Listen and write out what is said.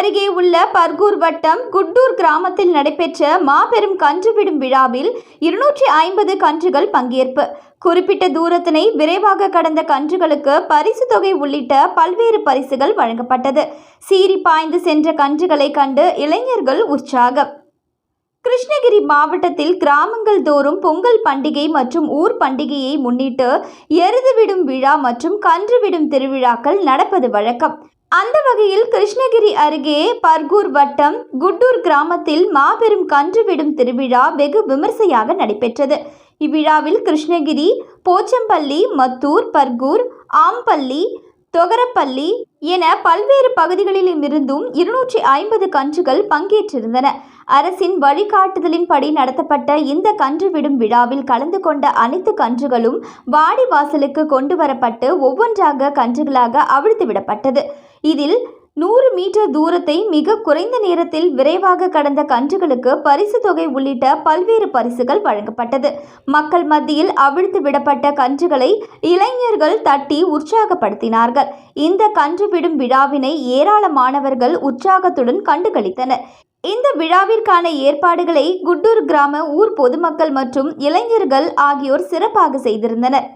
அருகே உள்ள பர்கூர் வட்டம் குட்டூர் கிராமத்தில் நடைபெற்ற மாபெரும் கன்று விடும் விழாவில் 250 கன்றுகள் பங்கேற்பு. குறிப்பிட்ட தூரத்தினை விரைவாக கடந்த கன்றுகளுக்கு பரிசு தொகை உள்ளிட்ட பல்வேறு பரிசுகள் வழங்கப்பட்டது. சீறி பாய்ந்து சென்ற கன்றுகளை கண்டு இளைஞர்கள் உற்சாகம். கிருஷ்ணகிரி மாவட்டத்தில் கிராமங்கள் தோறும் பொங்கல் பண்டிகை மற்றும் ஊர் பண்டிகையை முன்னிட்டு எருது விடும் விழா மற்றும் கன்று விடும் திருவிழாக்கள் நடப்பது வழக்கம். அந்த வகையில் கிருஷ்ணகிரி அருகே பர்கூர் வட்டம் குட்டூர் கிராமத்தில் மாபெரும் கன்று விடும் திருவிழா வெகு விமர்சையாக நடைபெற்றது. இவ்விழாவில் கிருஷ்ணகிரி, போச்சம்பள்ளி, மத்தூர், பர்கூர், ஆம்பள்ளி, தொகரப்பள்ளி என பல்வேறு பகுதிகளிலும் இருந்தும் 250 கன்றுகள் பங்கேற்றிருந்தன. அரசின் வழிகாட்டுதலின்படி நடத்தப்பட்ட இந்த கன்று விடும் விழாவில் கலந்து கொண்ட அனைத்து கன்றுகளும் வாடி வாசலுக்கு கொண்டு வரப்பட்டு ஒவ்வொன்றாக கன்றுகளாக அவிழ்த்து விடப்பட்டது. இதில் 100 மீட்டர் தூரத்தை மிக குறைந்த நேரத்தில் விரைவாக கடந்த கன்றுகளுக்கு பரிசு தொகை உள்ளிட்ட பல்வேறு பரிசுகள் வழங்கப்பட்டது. மக்கள் மத்தியில் அவிழ்த்து விடப்பட்ட கன்றுகளை இளைஞர்கள் தட்டி உற்சாகப்படுத்தினார்கள். இந்த கன்று விடும் விழாவினை ஏராளமானவர்கள் உற்சாகத்துடன் கண்டுகளித்தனர். இந்த விழாவிற்கான ஏற்பாடுகளை குட்டூர் கிராம ஊர் பொதுமக்கள் மற்றும் இளைஞர்கள் ஆகியோர் சிறப்பாக செய்திருந்தனர்.